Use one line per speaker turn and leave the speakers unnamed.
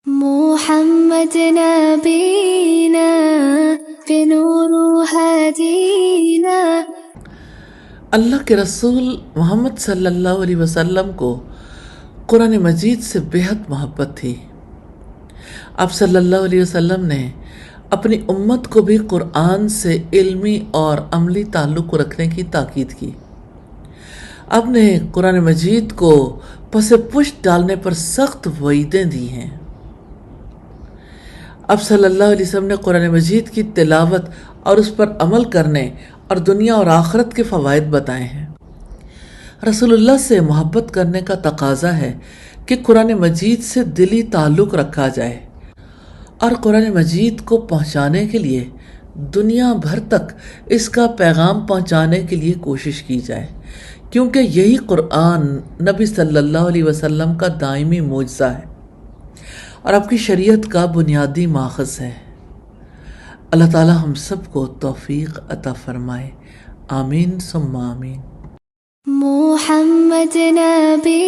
محمد نبینا بنور ہدینا۔
اللہ کے رسول محمد صلی اللہ علیہ وسلم کو قرآن مجید سے بہت محبت تھی۔ آپ صلی اللہ علیہ وسلم نے اپنی امت کو بھی قرآن سے علمی اور عملی تعلق رکھنے کی تاکید کی۔ آپ نے قرآن مجید کو پس پشت ڈالنے پر سخت وعیدیں دی ہیں۔ آپ صلی اللہ علیہ وسلم نے قرآن مجید کی تلاوت اور اس پر عمل کرنے اور دنیا اور آخرت کے فوائد بتائے ہیں۔ رسول اللہ سے محبت کرنے کا تقاضا ہے کہ قرآن مجید سے دلی تعلق رکھا جائے اور قرآن مجید کو پہنچانے کے لیے دنیا بھر تک اس کا پیغام پہنچانے کے لیے کوشش کی جائے، کیونکہ یہی قرآن نبی صلی اللہ علیہ وسلم کا دائمی معجزہ ہے اور آپ کی شریعت کا بنیادی ماخذ ہے۔ اللہ تعالی ہم سب کو توفیق عطا فرمائے، آمین ثم آمین۔
محمد نبی